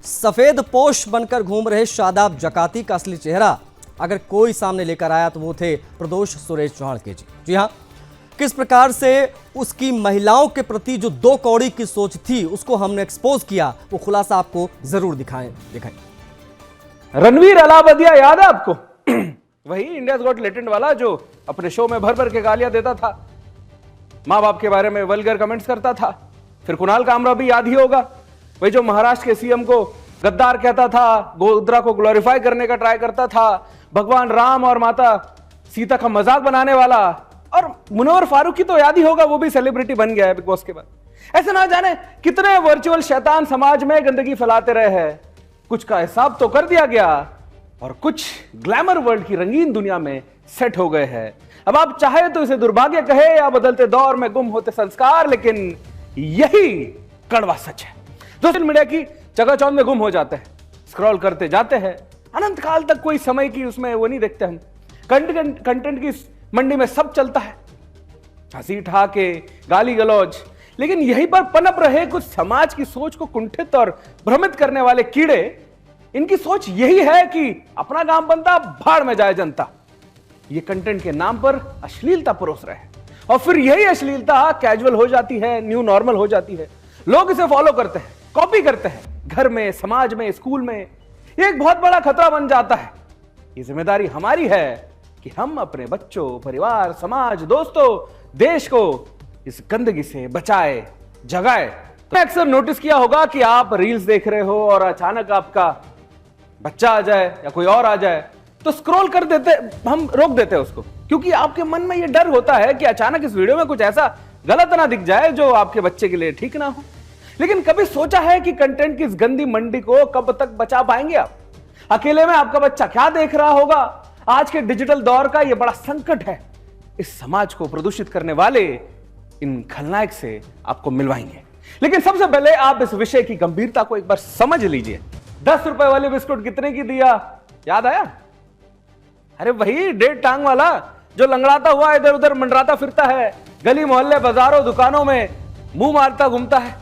सफेद पोश बनकर घूम रहे शादाब जकाती का असली चेहरा अगर कोई सामने लेकर आया तो वो थे प्रदोष सुरेश चौहान जी। जी हाँ, किस प्रकार से उसकी महिलाओं के प्रति जो दो कौड़ी की सोच थी उसको हमने एक्सपोज किया, वो खुलासा आपको जरूर दिखाएं। रणवीर अलावदिया याद है आपको? वही इंडिया गॉट टैलेंट वाला जो अपने शो में भर भर के गालियां देता था, माँ बाप के बारे में वल्गर कमेंट्स करता था। फिर कुणाल कामरा भी याद ही होगा, वही जो महाराष्ट्र के सीएम को गद्दार कहता था, गोधरा को ग्लोरीफाई करने का ट्राई करता था, भगवान राम और माता सीता का मजाक बनाने वाला। और मुनव्वर फारूकी तो याद ही होगा, वो भी सेलिब्रिटी बन गया है बिग बॉस के बाद। ऐसे ना जाने कितने वर्चुअल शैतान समाज में गंदगी फैलाते रहे हैं। कुछ का हिसाब तो कर दिया गया और कुछ ग्लैमर वर्ल्ड की रंगीन दुनिया में सेट हो गए हैं। अब आप चाहे तो इसे दुर्भाग्य कहे या बदलते दौर में गुम होते संस्कार, लेकिन यही कड़वा सच है। सोशल मीडिया की चकाचौंध में गुम हो जाते हैं, स्क्रॉल करते जाते हैं, अनंत काल तक कोई समय की उसमें वो नहीं देखते हम। कंटेंट की मंडी में सब चलता है, हंसी ठहाके, गाली गलौज, लेकिन यहीं पर पनप रहे कुछ समाज की सोच को कुंठित और भ्रमित करने वाले कीड़े। इनकी सोच यही है कि अपना काम बनता, भाड़ में जाए जनता। ये कंटेंट के नाम पर अश्लीलता परोस रहे हैं और फिर यही अश्लीलता कैजुअल हो जाती है, न्यू नॉर्मल हो जाती है। लोग इसे फॉलो करते हैं, कॉपी करते हैं, घर में, समाज में, स्कूल में। ये एक बहुत बड़ा खतरा बन जाता है। ये जिम्मेदारी हमारी है कि हम अपने बच्चों, परिवार, समाज, दोस्तों, देश को इस गंदगी से बचाए, जगाए। तो अक्सर नोटिस किया होगा कि आप रील्स देख रहे हो और अचानक आपका बच्चा आ जाए या कोई और आ जाए तो स्क्रॉल कर देते, हम रोक देते हैं उसको, क्योंकि आपके मन में यह डर होता है कि अचानक इस वीडियो में कुछ ऐसा गलत ना दिख जाए जो आपके बच्चे के लिए ठीक ना हो। लेकिन कभी सोचा है कि कंटेंट की इस गंदी मंडी को कब तक बचा पाएंगे आप? अकेले में आपका बच्चा क्या देख रहा होगा? आज के डिजिटल दौर का यह बड़ा संकट है। इस समाज को प्रदूषित करने वाले इन खलनायक से आपको मिलवाएंगे। लेकिन सबसे पहले आप इस विषय की गंभीरता को एक बार समझ लीजिए। 10 रुपए वाली बिस्कुट कितने की दिया, याद आया? अरे वही 1.5 टांग वाला जो लंगड़ाता हुआ इधर उधर मंडराता फिरता है, गली मोहल्ले, बाजारों, दुकानों में मुंह मारता घूमता है,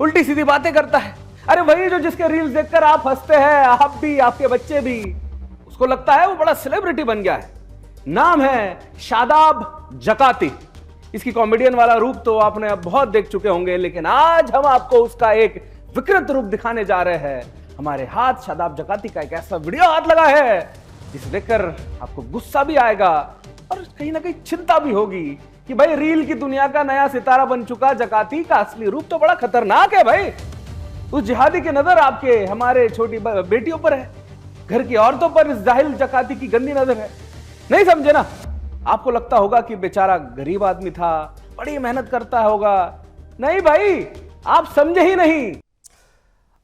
उल्टी सीधी बातें करता है। अरे वही जो जिसके रील्स देखकर आप हंसते हैं, आप भी, आपके बच्चे भी, उसको लगता है वो बड़ा सेलिब्रिटी बन गया है। नाम है शादाब जकाती। इसकी कॉमेडियन वाला रूप तो आपने अब बहुत देख चुके होंगे, लेकिन आज हम आपको उसका एक विकृत रूप दिखाने जा रहे हैं। हमारे हाथ शादाब जकाती का एक ऐसा वीडियो हाथ लगा है जिसे देखकर आपको गुस्सा भी आएगा और कहीं ना कहीं चिंता भी होगी कि भाई रील की दुनिया का नया सितारा बन चुका जकाती का असली रूप तो बड़ा खतरनाक है भाई। उस जिहादी की नजर आपके, हमारे छोटी बेटियों पर है, घर की औरतों पर इस जाहिल जकाती की गंदी नजर है। नहीं समझे ना? आपको लगता होगा कि बेचारा गरीब आदमी था, बड़ी मेहनत करता होगा। नहीं भाई, आप समझे ही नहीं।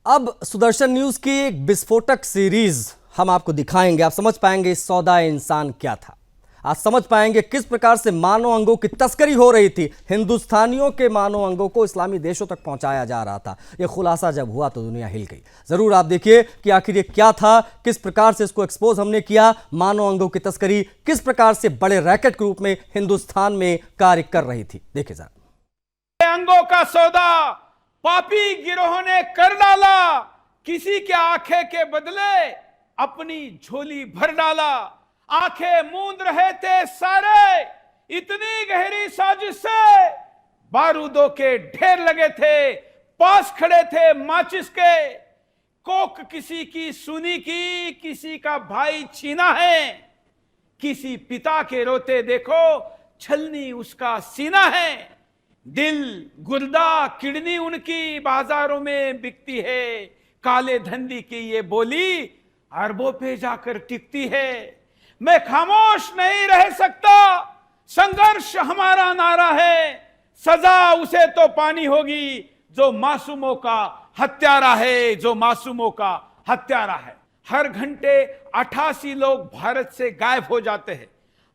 अब सुदर्शन न्यूज की एक विस्फोटक सीरीज हम आपको दिखाएंगे। आप समझ पाएंगे सौदा इंसान क्या था। आज समझ पाएंगे किस प्रकार से मानव अंगों की तस्करी हो रही थी। हिंदुस्तानियों के मानव अंगों को इस्लामी देशों तक पहुंचाया जा रहा था। यह खुलासा जब हुआ तो दुनिया हिल गई। जरूर आप देखिए कि आखिर ये क्या था, किस प्रकार से इसको एक्सपोज हमने किया। मानव अंगों की तस्करी किस प्रकार से बड़े रैकेट के रूप में हिंदुस्तान में कार्य कर रही थी, देखिए जरा। अंगों का सौदा पापी गिरोह ने कर डाला, किसी के आंखें के बदले अपनी झोली भर डाला। आंखें मूंद रहे थे सारे, इतनी गहरी साजिश से बारूदों के ढेर लगे थे, पास खड़े थे माचिस के। कोक किसी की सुनी की, किसी का भाई छीना है। किसी पिता के रोते देखो, छलनी उसका सीना है। दिल, गुर्दा, किडनी उनकी बाजारों में बिकती है। काले धंधी की ये बोली अरबों पे जाकर टिकती है। मैं खामोश नहीं रह सकता। संघर्ष हमारा नारा है, सजा उसे तो पानी होगी जो मासूमों का हत्यारा है, जो मासूमों का हत्यारा है। हर घंटे 88 लोग भारत से गायब हो जाते हैं।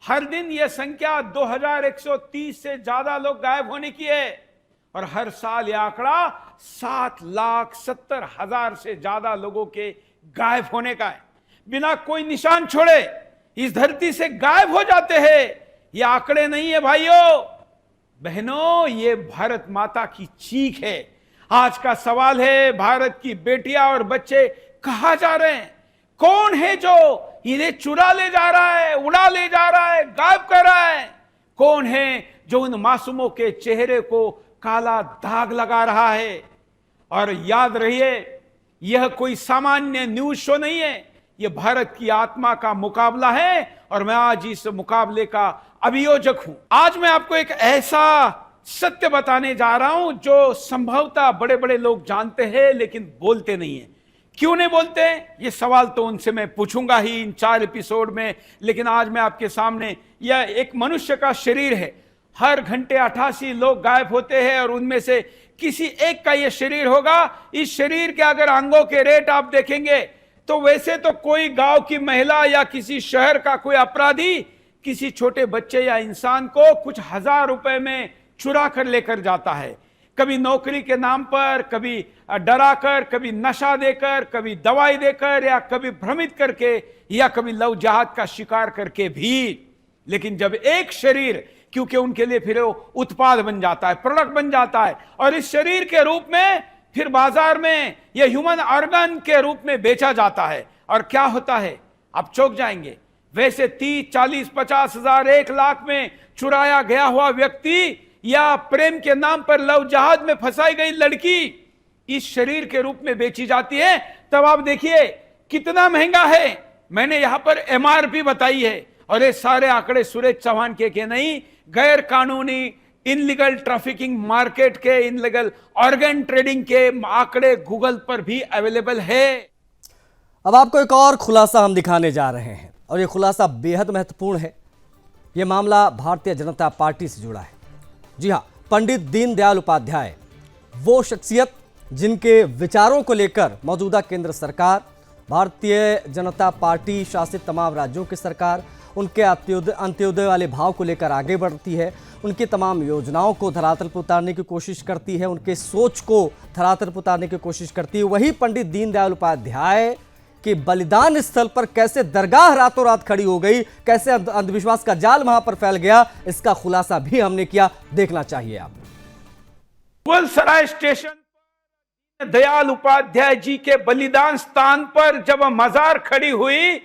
हर दिन यह संख्या 2130 से ज्यादा लोग गायब होने की है और हर साल यह आंकड़ा 7,70,000 से ज्यादा लोगों के गायब होने का है। बिना कोई निशान छोड़े इस धरती से गायब हो जाते हैं। ये आंकड़े नहीं है भाइयों बहनों, ये भारत माता की चीख है। आज का सवाल है, भारत की बेटियां और बच्चे कहां जा रहे हैं? कौन है जो इन्हें चुरा ले जा रहा है, उड़ा ले जा रहा है, गायब कर रहा है? कौन है जो उन मासूमों के चेहरे को काला दाग लगा रहा है? और याद रहिए, यह कोई सामान्य न्यूज शो नहीं है, यह भारत की आत्मा का मुकाबला है और मैं आज इस मुकाबले का अभियोजक हूं। आज मैं आपको एक ऐसा सत्य बताने जा रहा हूं जो संभवतः बड़े बड़े लोग जानते हैं लेकिन बोलते नहीं है। क्यों नहीं बोलते? ये सवाल तो उनसे मैं पूछूंगा ही इन 4 एपिसोड में, लेकिन आज मैं आपके सामने, यह एक मनुष्य का शरीर है। हर घंटे 88 लोग गायब होते हैं और उनमें से किसी एक का यह शरीर होगा। इस शरीर के अगर अंगों के रेट आप देखेंगे तो वैसे तो कोई गांव की महिला या किसी शहर का कोई अपराधी किसी छोटे बच्चे या इंसान को कुछ 1000 रुपए में चुरा कर लेकर जाता है। कभी नौकरी के नाम पर, कभी डराकर, कभी नशा देकर, कभी दवाई देकर, या कभी भ्रमित करके, या कभी लव जहाद का शिकार करके भी। लेकिन जब एक शरीर, क्योंकि उनके लिए फिर वो उत्पाद बन जाता है, प्रोडक्ट बन जाता है और इस शरीर के रूप में फिर बाजार में यह ह्यूमन ऑर्गन के रूप में बेचा जाता है। और क्या होता है, आप चौंक जाएंगे। वैसे 30, 40, 50 हजार, 1 लाख में चुराया गया हुआ व्यक्ति या प्रेम के नाम पर लव जहाज में फंसाई गई लड़की इस शरीर के रूप में बेची जाती है। तब आप देखिए कितना महंगा है। मैंने यहां पर MRP बताई है और ये सारे आंकड़े सुरेश चौहान के नहीं, गैर कानूनी इनलीगल ट्रैफिकिंग मार्केट के, इनलीगल ऑर्गन ट्रेडिंग के आंकड़े गूगल पर भी अवेलेबल है। अब आपको एक और खुलासा हम दिखाने जा रहे हैं और यह खुलासा बेहद महत्वपूर्ण है। यह मामला भारतीय जनता पार्टी से जुड़ा है। जी हाँ, पंडित दीनदयाल उपाध्याय, वो शख्सियत जिनके विचारों को लेकर मौजूदा केंद्र सरकार, भारतीय जनता पार्टी शासित तमाम राज्यों की सरकार उनके अंत्योदय वाले भाव को लेकर आगे बढ़ती है, उनकी तमाम योजनाओं को धरातल पर उतारने की कोशिश करती है, उनके सोच को धरातल पर उतारने की कोशिश करती है। वही पंडित दीनदयाल उपाध्याय कि बलिदान स्थल पर कैसे दरगाह रातों रात खड़ी हो गई, कैसे अंधविश्वास का जाल वहां पर फैल गया, इसका खुलासा भी हमने किया। देखना चाहिए आप। सराय स्टेशन पर दयाल उपाध्याय जी के बलिदान स्थान पर जब मजार खड़ी हुई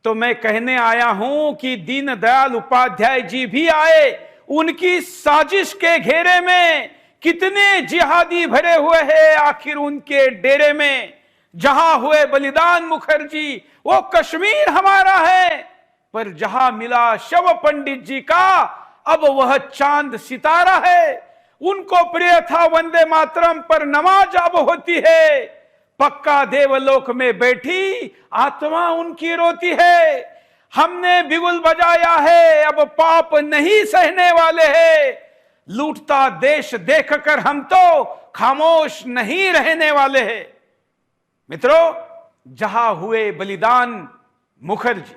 तो मैं कहने आया हूं कि दीनदयाल उपाध्याय जी भी आए। उनकी साजिश के घेरे में कितने जिहादी भरे हुए हैं आखिर उनके डेरे में। जहां हुए बलिदान मुखर्जी, वो कश्मीर हमारा है, पर जहां मिला शव पंडित जी का, अब वह चांद सितारा है। उनको प्रिय था वंदे मातरम, पर नमाज अब होती है। पक्का देवलोक में बैठी आत्मा उनकी रोती है। हमने बिगुल बजाया है, अब पाप नहीं सहने वाले हैं। लूटता देश देखकर हम तो खामोश नहीं रहने वाले हैं। मित्रों, जहां हुए बलिदान मुखर्जी,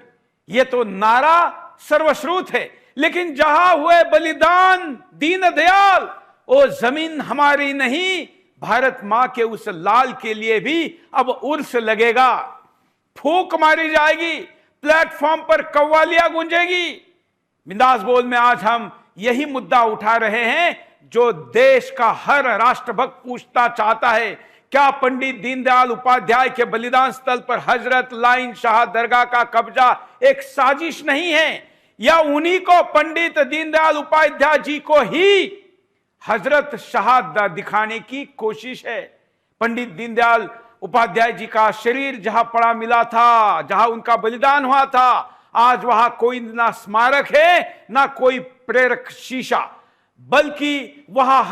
ये तो नारा सर्वश्रुत है, लेकिन जहां हुए बलिदान दीनदयाल, वो जमीन हमारी नहीं, भारत मां के उस लाल के लिए भी अब उर्स लगेगा। फूंक मारी जाएगी, प्लेटफॉर्म पर कव्वालियां गूंजेगी। बिंदास बोल में आज हम यही मुद्दा उठा रहे हैं जो देश का हर राष्ट्रभक्त पूछता चाहता है। क्या पंडित दीनदयाल उपाध्याय के बलिदान स्थल पर हजरत लाइन शाह दरगाह का कब्जा एक साजिश नहीं है, या उन्हीं को पंडित दीनदयाल उपाध्याय जी को ही हजरत शाह दिखाने की कोशिश है? पंडित दीनदयाल उपाध्याय जी का शरीर जहां पड़ा मिला था, जहां उनका बलिदान हुआ था, आज वहां कोई ना स्मारक है ना कोई प्रेरक शीशा, बल्कि वहां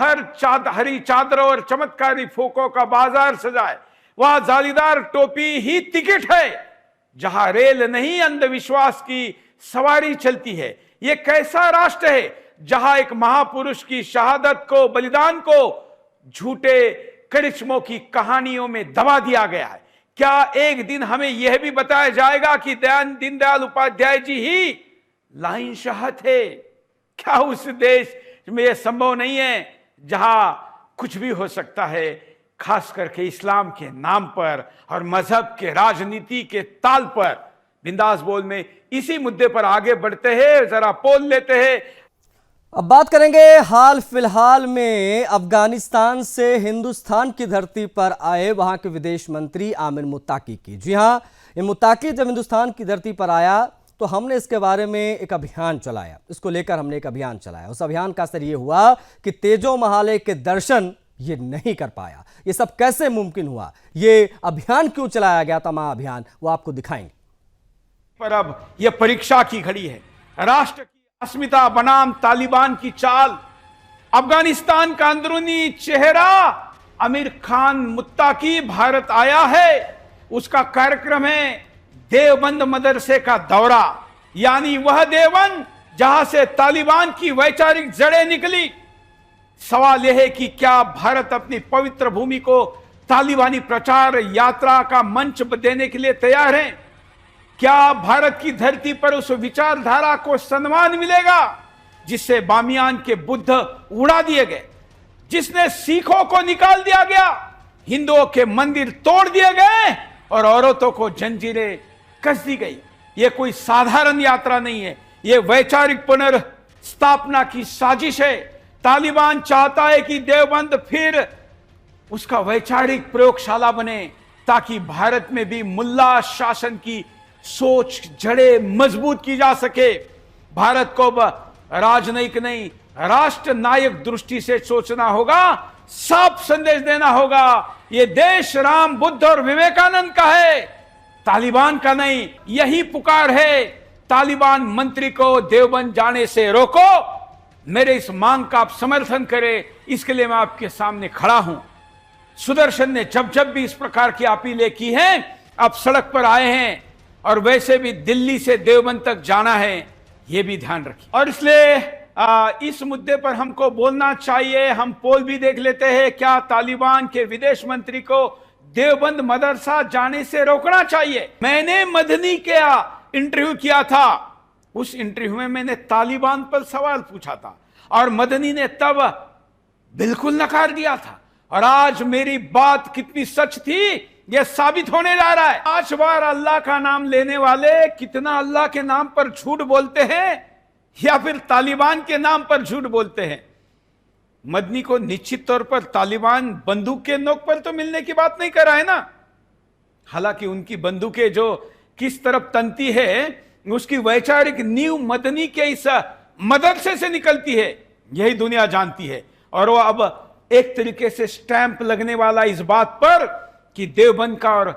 हरी चादरों और चमत्कारी फोकों का बाजार सजाए। वहां जालीदार टोपी ही टिकट है। जहां रेल नहीं अंधविश्वास की सवारी चलती है। ये कैसा राष्ट्र है जहां एक महापुरुष की शहादत को, बलिदान को झूठे करिश्मों की कहानियों में दबा दिया गया है। क्या एक दिन हमें यह भी बताया जाएगा कि दीनदयाल उपाध्याय जी ही लाहिंशाह थे? क्या उस देश में यह संभव नहीं है जहां कुछ भी हो सकता है, खास करके इस्लाम के नाम पर और मजहब के राजनीति के ताल पर? बिंदास बोल में इसी मुद्दे पर आगे बढ़ते हैं, जरा पोल लेते हैं। अब बात करेंगे हाल फिलहाल में अफगानिस्तान से हिंदुस्तान की धरती पर आए वहां के विदेश मंत्री आमिर मुत्ताकी की। जी हां, ये मुत्ताकी जब हिंदुस्तान की धरती पर आया तो हमने इसके बारे में एक अभियान चलाया, इसको लेकर हमने एक अभियान चलाया। उस अभियान का असर ये हुआ कि तेजो महालय के दर्शन ये नहीं कर पाया। ये सब कैसे मुमकिन हुआ, ये अभियान क्यों चलाया गया था, महाअभियान, वो आपको दिखाएंगे। पर अब यह परीक्षा की घड़ी है। राष्ट्र की अस्मिता बनाम तालिबान की चाल, अफगानिस्तान का अंदरूनी चेहरा। आमिर खान मुत्ताकी भारत आया है, उसका कार्यक्रम है देवबंद मदरसे का दौरा, यानी वह देवबंद जहां से तालिबान की वैचारिक जड़ें निकली। सवाल यह है कि क्या भारत अपनी पवित्र भूमि को तालिबानी प्रचार यात्रा का मंच देने के लिए तैयार है? क्या भारत की धरती पर उस विचारधारा को सम्मान मिलेगा जिससे बामियान के बुद्ध उड़ा दिए गए, जिसने सिखों को निकाल दिया गया, हिंदुओं के मंदिर तोड़ दिए गए और औरतों को जंजीरें कस दी गई? यह कोई साधारण यात्रा नहीं है, यह वैचारिक पुनर्स्थापना की साजिश है। तालिबान चाहता है कि देवबंद फिर उसका वैचारिक प्रयोगशाला बने ताकि भारत में भी मुल्ला शासन की सोच जड़ें मजबूत की जा सके। भारत को राजनयिक नहीं, राष्ट्र नायक दृष्टि से सोचना होगा, साफ संदेश देना होगा। यह देश राम, बुद्ध और विवेकानंद का है, तालिबान का नहीं। यही पुकार है। तालिबान मंत्री को देवबंद जाने से रोको। मेरे इस मांग का आप समर्थन करें, इसके लिए मैं आपके सामने खड़ा हूं। सुदर्शन ने जब जब भी इस प्रकार की अपीलें की हैं, आप सड़क पर आए हैं, और वैसे भी दिल्ली से देवबंद तक जाना है, यह भी ध्यान रखिए। और इसलिए इस मुद्दे पर हमको बोलना चाहिए। हम पोल भी देख लेते हैं, क्या तालिबान के विदेश मंत्री को देवबंद मदरसा जाने से रोकना चाहिए? मैंने मदनी के इंटरव्यू किया था, उस इंटरव्यू में मैंने तालिबान पर सवाल पूछा था और मदनी ने तब बिल्कुल नकार दिया था। और आज मेरी बात कितनी सच थी यह साबित होने जा रहा है। 5 बार अल्लाह का नाम लेने वाले कितना अल्लाह के नाम पर झूठ बोलते हैं या फिर तालिबान के नाम पर झूठ बोलते हैं? मदनी को निश्चित तौर पर तालिबान बंदूक के नोक पर तो मिलने की बात नहीं कर रहा है ना। हालांकि उनकी बंदूकें जो किस तरफ तनती है, उसकी वैचारिक नींव मदनी के इस मदरसे से निकलती है, यही दुनिया जानती है। और वो अब एक तरीके से स्टैंप लगने वाला इस बात पर कि देवबंद का और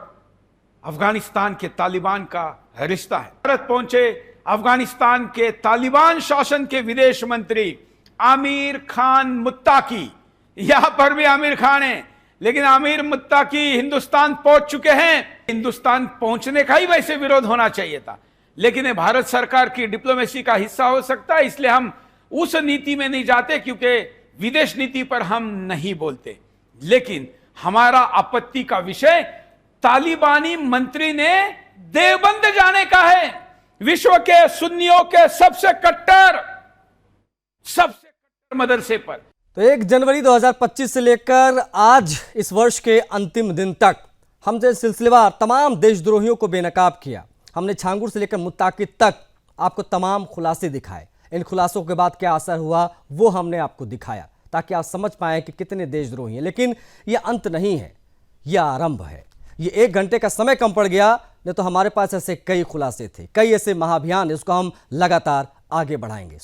अफगानिस्तान के तालिबान का रिश्ता है। भारत पहुंचे अफगानिस्तान के तालिबान शासन के विदेश मंत्री आमिर खान मुत्ताकी। यहां पर भी आमिर खान है, लेकिन आमिर मुत्ताकी हिंदुस्तान पहुंच चुके हैं। हिंदुस्तान पहुंचने का ही वैसे विरोध होना चाहिए था, लेकिन ये भारत सरकार की डिप्लोमेसी का हिस्सा हो सकता है, इसलिए हम उस नीति में नहीं जाते, क्योंकि विदेश नीति पर हम नहीं बोलते। लेकिन हमारा आपत्ति का विषय तालिबानी मंत्री ने देवबंद जाने का है, विश्व के सुन्नियों के सबसे कट्टर मदरसे पर। तो 1 जनवरी 2025 से लेकर आज इस वर्ष के अंतिम दिन तक हमने सिलसिलेवार तमाम देशद्रोहियों को बेनकाब किया। हमने छांगुर से लेकर मुत्ताकी तक आपको तमाम खुलासे दिखाए। इन खुलासों के बाद क्या असर हुआ वो हमने आपको दिखाया, ताकि आप समझ पाएं कि कितने देशद्रोही हैं। लेकिन यह अंत नहीं है, यह आरंभ है। ये 1 घंटे का समय कम पड़ गया, नहीं तो हमारे पास ऐसे कई खुलासे थे, कई ऐसे महाअभियान, इसको हम लगातार आगे बढ़ाएंगे।